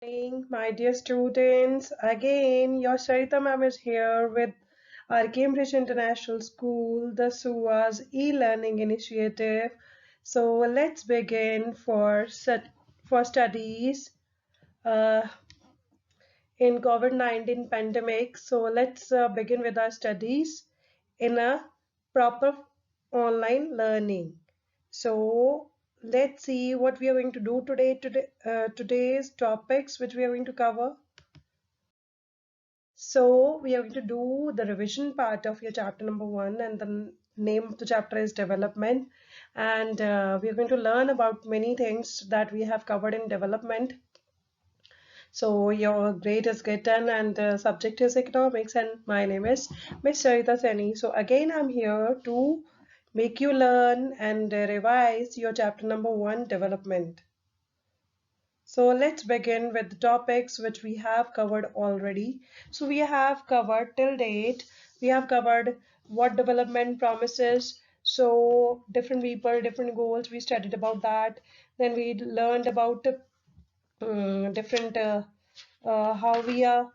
morning, my dear students. Again, your Sarita ma'am is here with our Cambridge International School, the SUA's e-learning initiative. So let's begin for studies uh, in COVID-19 pandemic. So let's begin with our studies in a proper online learning. So let's see what we are going to do today. Today's topics which we are going to cover. So we are going to do the revision part of your chapter number 1, and the name of the chapter is development. And we are going to learn about many things that we have covered in development. So your grade is written and the subject is economics, and my name is Miss Sarita Seni. So again I'm here to make you learn and revise your chapter number 1 development. So let's begin with the topics which we have covered already. So we have covered till date, we have covered what development promises. So different people, different goals, we studied about that. Then we learned about different how we are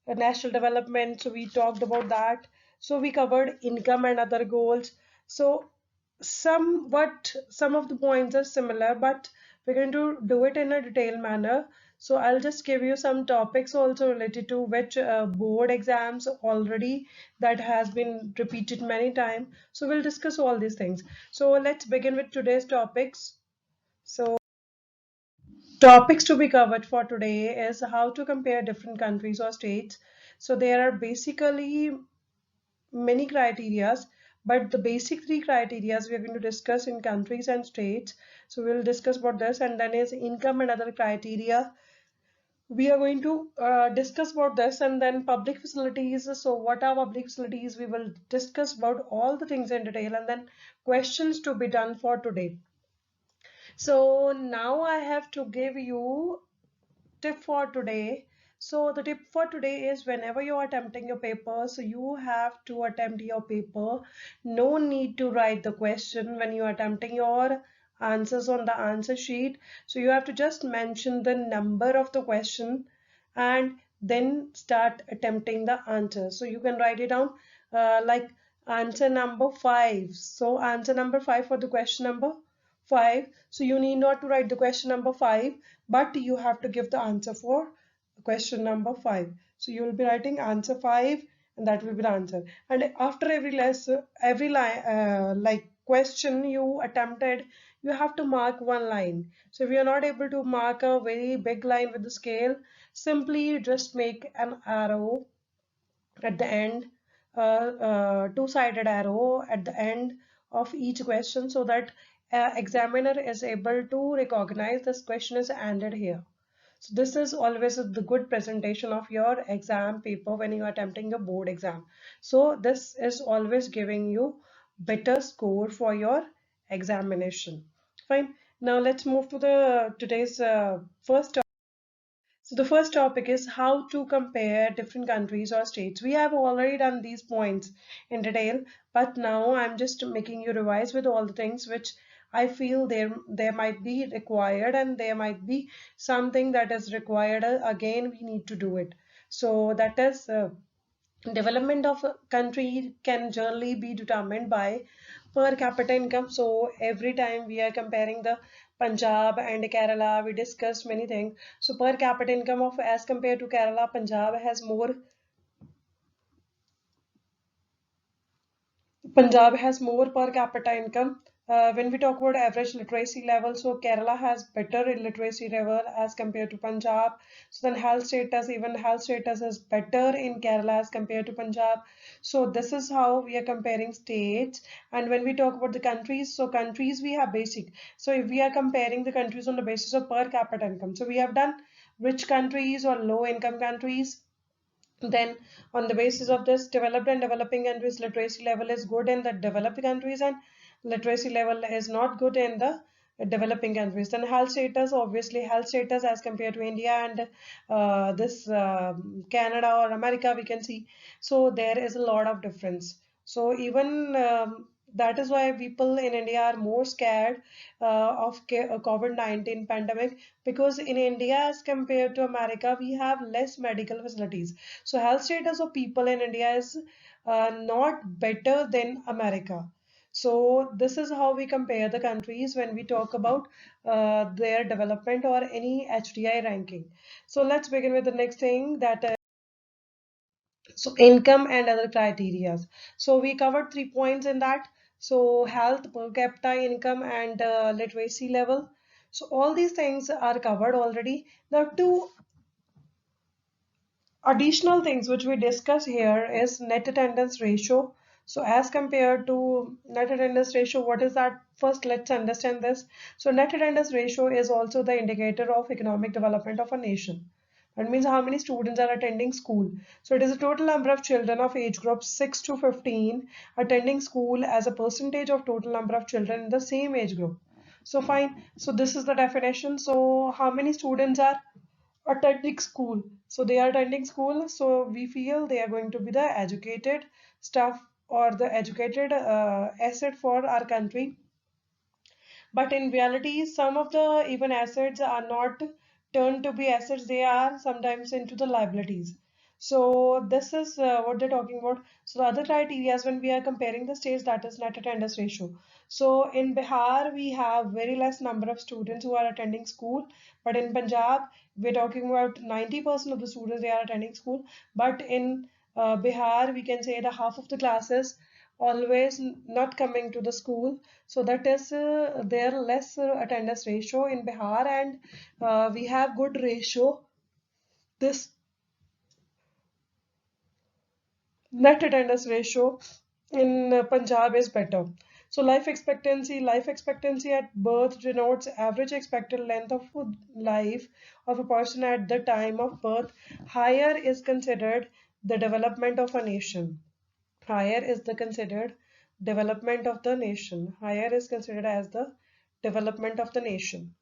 national development, so we talked about that. So we covered income and other goals. So some of the points are similar, but we're going to do it in a detailed manner. So I'll just give you some topics also related to which board exams already that has been repeated many times. So we'll discuss all these things. So let's begin with today's topics. So topics to be covered for today is how to compare different countries or states. So there are basically many criterias, but the basic three criterias we are going to discuss in countries and states. So we'll discuss about this, and then is income and other criteria. We are going to discuss about this, and then public facilities. So what are public facilities? We will discuss about all the things in detail, and then questions to be done for today. So now I have to give you tip for today. So the tip for today is whenever you are attempting your paper, so you have to attempt your paper. No need to write the question when you are attempting your answers on the answer sheet. So you have to just mention the number of the question and then start attempting the answer. So you can write it down like answer number 5. So answer number 5 for the question number 5. So you need not to write the question number 5, but you have to give the answer for question number 5. So you will be writing answer 5, and that will be the answer. And after every lesson, every line, like question you attempted, you have to mark one line. So if you are not able to mark a very big line with the scale, simply just make an arrow at the end, two-sided arrow at the end of each question, so that examiner is able to recognize this question is ended here. So this is always the good presentation of your exam paper when you are attempting a board exam. So this is always giving you better score for your examination. Fine. Now let's move to the today's first. So the first topic is how to compare different countries or states. We have already done these points in detail, but now I'm just making you revise with all the things which I feel there might be required, and there might be something that is required. Again, we need to do it. So that is development of a country can generally be determined by per capita income. So every time we are comparing the Punjab and Kerala, we discussed many things. So per capita income of as compared to Kerala, Punjab has more per capita income. When we talk about average literacy level, so Kerala has better literacy level as compared to Punjab. So then even health status is better in Kerala as compared to Punjab. So this is how we are comparing states. And when we talk about the countries, so countries we have basic. So if we are comparing the countries on the basis of per capita income, so we have done rich countries or low income countries. Then on the basis of this, developed and developing countries literacy level is good in the developed countries, and literacy level is not good in the developing countries. Then health status, obviously health status as compared to India and this Canada or America, we can see. So there is a lot of difference. So even that is why people in India are more scared of COVID-19 pandemic, because in India as compared to America, we have less medical facilities. So health status of people in India is not better than America. So this is how we compare the countries when we talk about their development or any HDI ranking. So let's begin with the next thing, that so income and other criteria. So we covered 3 points in that. So health, per capita income, and literacy level. So all these things are covered already. The two additional things which we discuss here is net attendance ratio. So as compared to net attendance ratio, what is that? First, let's understand this. So net attendance ratio is also the indicator of economic development of a nation. That means how many students are attending school. So it is the total number of children of age group 6 to 15 attending school as a percentage of total number of children in the same age group. So fine. So this is the definition. So how many students are attending school? So they are attending school, so we feel they are going to be the educated staff or the educated asset for our country. But in reality, some of the even assets are not turned to be assets, they are sometimes into the liabilities. So this is what they're talking about. So the other criteria is when we are comparing the states, that is net attendance ratio. So in Bihar, we have very less number of students who are attending school, but in Punjab, we're talking about 90% of the students they are attending school. But in Bihar, we can say the half of the classes always not coming to the school. So that is their less attendance ratio in Bihar, and we have good ratio. This net attendance ratio in Punjab is better. So life expectancy at birth denotes average expected length of life of a person at the time of birth. Higher is considered the development of a nation. Higher is the considered development of the nation. Higher is considered as the development of the nation.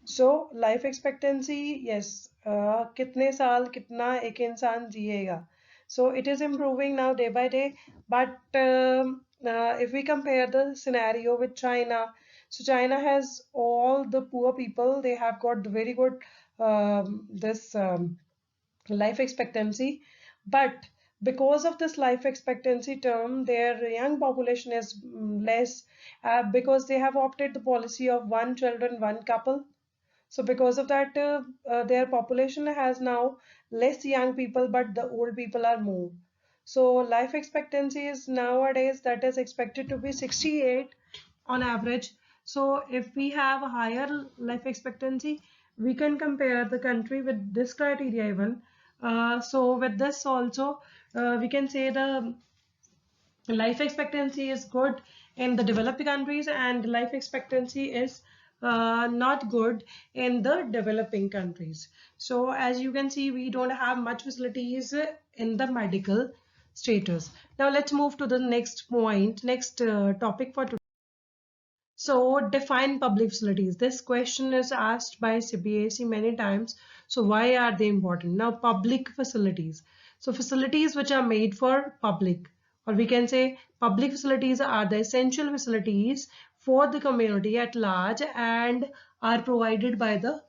So life expectancy, yes, कितने साल कितना एक इंसान जिएगा. So it is improving now day by day. But if we compare the scenario with China, so China has all the poor people. They have got very good this life expectancy, but because of this life expectancy term, their young population is less, because they have opted the policy of one children, one couple. So because of that, their population has now less young people, but the old people are more. So life expectancy is nowadays that is expected to be 68 on average. So if we have a higher life expectancy, we can compare the country with this criteria even. So with this also, we can say the life expectancy is good in the developed countries, and life expectancy is not good in the developing countries. So as you can see, we don't have much facilities in the medical status. Now let's move to the next point, next topic for today. So define public facilities. This question is asked by CBSE many times. So why are they important? Now public facilities. So facilities which are made for public, or we can say public facilities are the essential facilities for the community at large and are provided by the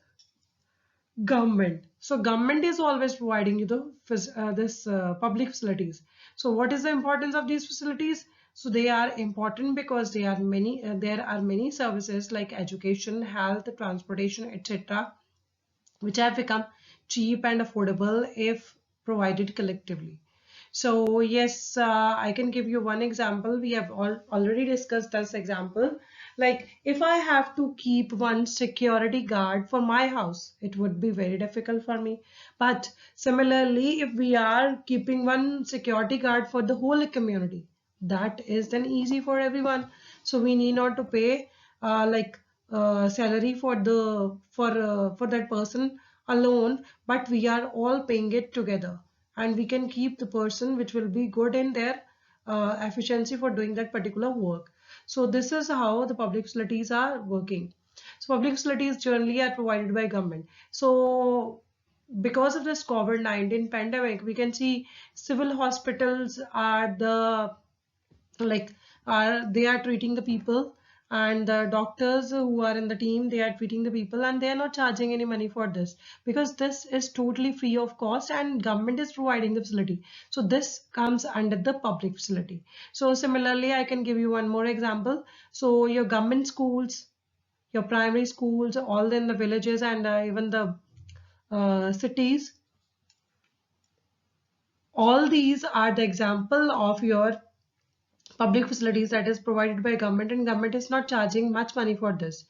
government. So government is always providing you the this public facilities. So what is the importance of these facilities? So they are important because they are many. There are many services like education, health, transportation, etc., which have become cheap and affordable if provided collectively. So yes, I can give you one example. We have already discussed this example. Like if I have to keep one security guard for my house, it would be very difficult for me. But similarly, if we are keeping one security guard for the whole community, that is then easy for everyone. So we need not to pay salary for the for that person alone, but we are all paying it together, and we can keep the person which will be good in their efficiency for doing that particular work. So this is how the public facilities are working. So public facilities generally are provided by government. So because of this COVID-19 pandemic, we can see civil hospitals are the like they are treating the people, and the doctors who are in the team, they are treating the people, and they are not charging any money for this, because this is totally free of cost and government is providing the facility. So this comes under the public facility. So similarly, I can give you one more example. So your government schools, your primary schools, all in the villages, and even the cities, all these are the example of your public facilities that is provided by government, and government is not charging much money for this.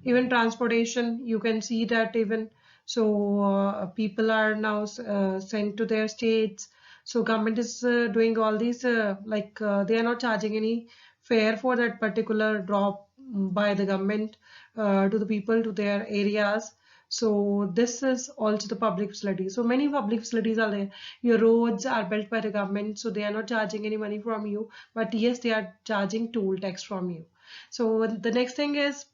Even transportation, you can see that even so people are now sent to their states. So government is doing all these they are not charging any fare for that particular drop by the government to the people to their areas. So this is also the public facility. So many public facilities are there. Your roads are built by the government, so they are not charging any money from you, but yes, they are charging toll tax from you. So the next thing is,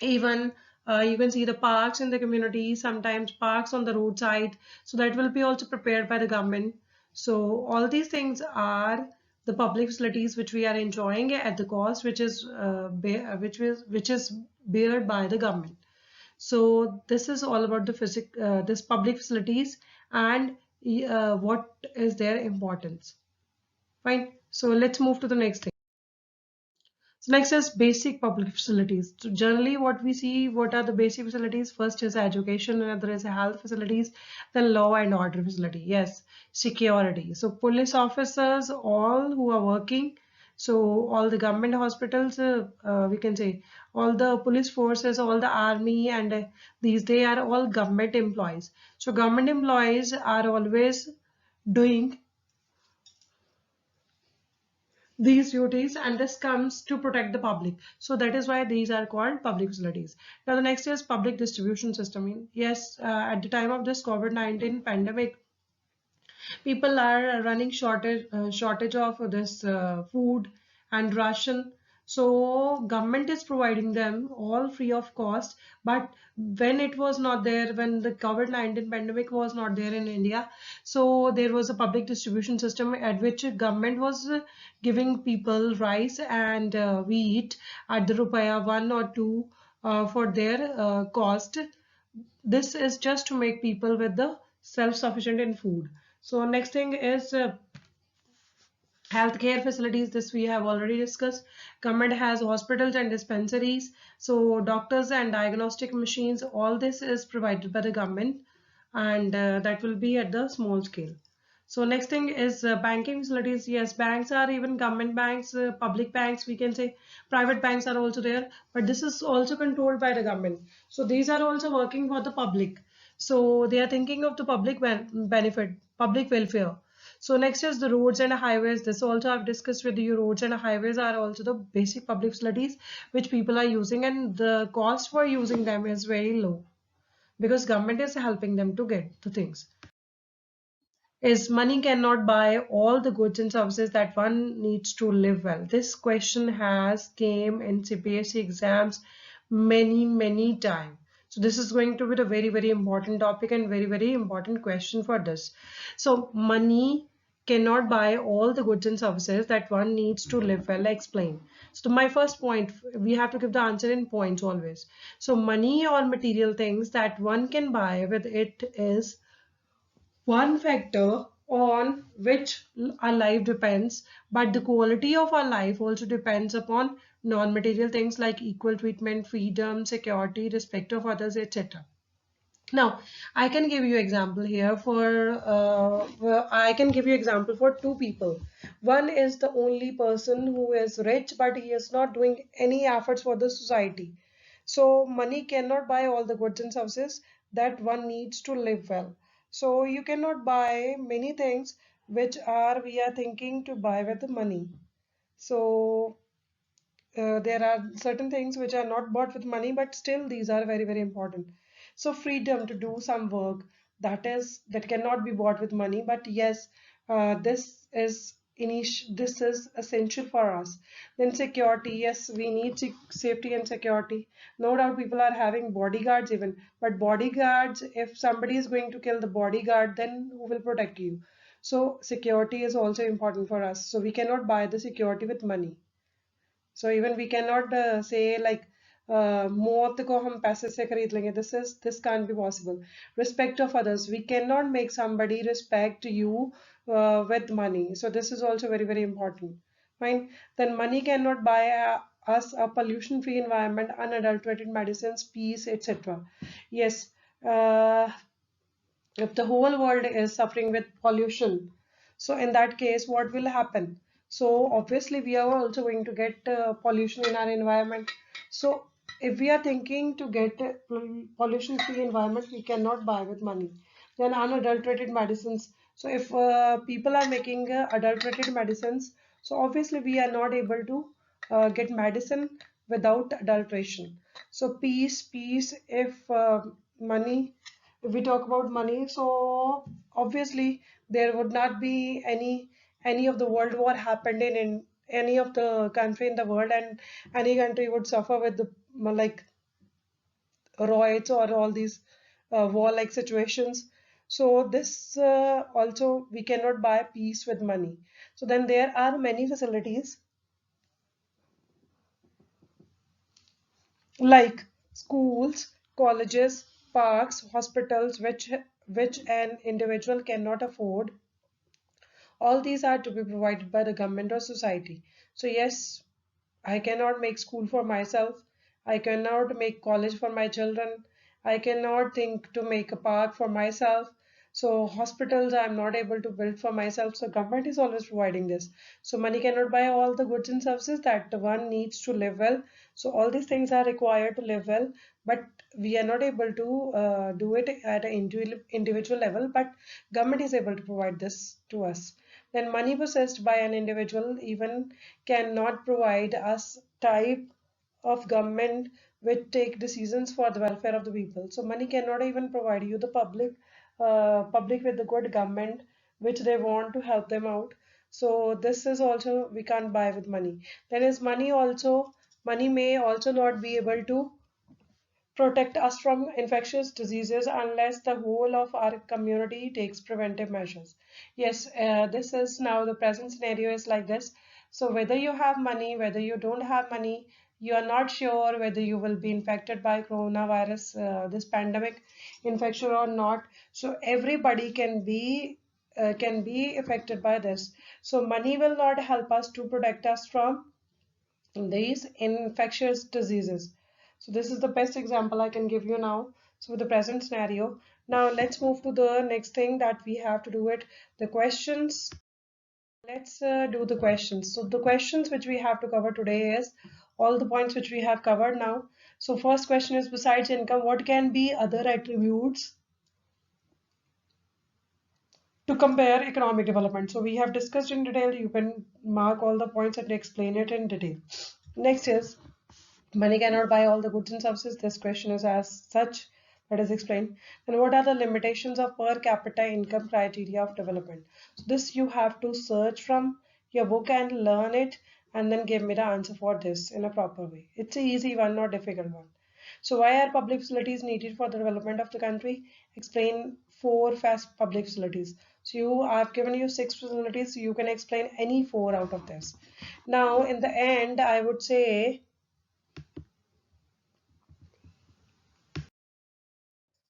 even you can see the parks in the community, sometimes parks on the roadside, so that will be also prepared by the government. So all these things are the public facilities which we are enjoying at the cost which is which is bared by the government. So this is all about the this public facilities, and what is their importance. Fine. So let's move to the next thing. So next is basic public facilities. So generally what we see, what are the basic facilities? First is education, another is health facilities, then law and order facility. Yes, security. So police officers, all who are working, so all the government hospitals, we can say all the police forces, all the army, and these, they are all government employees. So government employees are always doing these duties, and this comes to protect the public. So that is why these are called public facilities. Now the next is public distribution system. Yes, at the time of this COVID-19 pandemic, people are running shortage of this food and ration. So government is providing them all free of cost. But when it was not there, when the COVID-19 pandemic was not there in India, so there was a public distribution system at which government was giving people rice and wheat at the rupaya 1 or 2 for their cost. This is just to make people with the self-sufficient in food. So next thing is healthcare facilities. This we have already discussed. Government has hospitals and dispensaries. So doctors and diagnostic machines, all this is provided by the government, and that will be at the small scale. So next thing is banking facilities. Yes, banks are even government banks, public banks, we can say private banks are also there, but this is also controlled by the government. So these are also working for the public. So they are thinking of the public benefit, public welfare. So next is the roads and highways. This also I've discussed with you. Roads and highways are also the basic public facilities which people are using, and the cost for using them is very low because government is helping them to get the things. Is money cannot buy all the goods and services that one needs to live well. This question has came in CPSC exams many times. So this is going to be a very important topic and very important question for this. So money cannot buy all the goods and services that one needs to live well. Explain. So my first point, we have to give the answer in points always. So money or material things that one can buy with it is one factor on which our life depends, but the quality of our life also depends upon non-material things like equal treatment, freedom, security, respect of others, etc. Now, I can give you example here for I can give you example for two people. One is the only person who is rich, but he is not doing any efforts for the society. So money cannot buy all the goods and services that one needs to live well. So you cannot buy many things which are we are thinking to buy with the money. So there are certain things which are not bought with money, but still these are very important. So freedom to do some work, that cannot be bought with money, but yes, this is essential for us. Then security, yes, we need safety and security. No doubt people are having bodyguards even, but bodyguards, if somebody is going to kill the bodyguard, then who will protect you? So security is also important for us. So we cannot buy the security with money. So even we cannot say like मौत को हम पैसे से खरीद लेंगे. This can't be possible. Respect of others. We cannot make somebody respect you with money. So this is also very, very important. Fine. Then money cannot buy us a pollution-free environment, unadulterated medicines, peace, etc. Yes. If the whole world is suffering with pollution, so in that case, what will happen? So obviously, we are also going to get pollution in our environment. So if we are thinking to get a pollution-free environment, we cannot buy with money. Then unadulterated medicines. So if people are making adulterated medicines, so obviously we are not able to get medicine without adulteration. So peace. If money, if we talk about money, so obviously there would not be any of the world war happened in any of the country in the world, and any country would suffer with the like riots or all these war-like situations. So this also we cannot buy peace with money. So then there are many facilities like schools, colleges, parks, hospitals, which an individual cannot afford. All these are to be provided by the government or society. So yes, I cannot make school for myself. I cannot make college for my children. I cannot think to make a park for myself. So hospitals I'm not able to build for myself. So government is always providing this. So money cannot buy all the goods and services that one needs to live well. So all these things are required to live well, but we are not able to do it at an individual level. But government is able to provide this to us. Then money possessed by an individual even cannot provide us type of government which take decisions for the welfare of the people. So money cannot even provide you the public with the good government which they want to help them out. So this is also we can't buy with money. Then is money may also not be able to protect us from infectious diseases unless the whole of our community takes preventive measures. Yes, this is now the present scenario is like this. So whether you have money, whether you don't have money, you are not sure whether you will be infected by coronavirus, this pandemic infection or not. So everybody can be affected by this. So money will not help us to protect us from these infectious diseases. So this is the best example I can give you now. So for the present scenario, now let's move to the next thing that we have to do it, the questions. Let's do the questions. So the questions which we have to cover today is all the points which we have covered now. So first question is, besides income, what can be other attributes to compare economic development? So we have discussed in detail. You can mark all the points and explain it in detail. Next is, money cannot buy all the goods and services. This question is as such. Let us explain. And what are the limitations of per capita income criteria of development? So this you have to search from your book and learn it, and then give me the answer for this in a proper way. It's an easy one, not difficult one. So why are public facilities needed for the development of the country? Explain four fast public facilities. So I've given you six facilities, so you can explain any four out of this. Now in the end, I would say,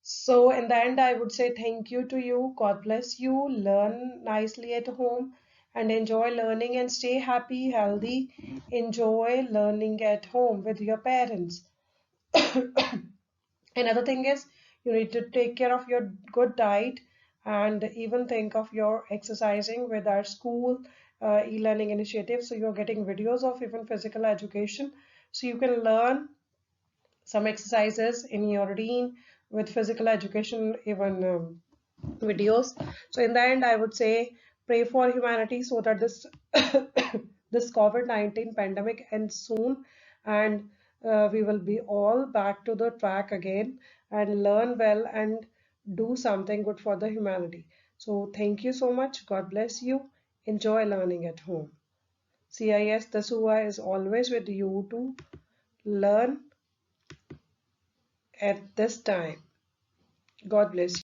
so in the end, I would say thank you to you. God bless you. Learn nicely at home and enjoy learning, and stay happy, healthy. Enjoy learning at home with your parents. Another thing is, you need to take care of your good diet, and even think of your exercising with our school e-learning initiative. So you're getting videos of even physical education. So you can learn some exercises in your routine with physical education, even videos. So in the end, I would say pray for humanity so that this this COVID-19 pandemic ends soon, and we will be all back to the track again and learn well and do something good for the humanity. So thank you so much. God bless you. Enjoy learning at home. CIS Dasua is always with you to learn at this time. God bless you.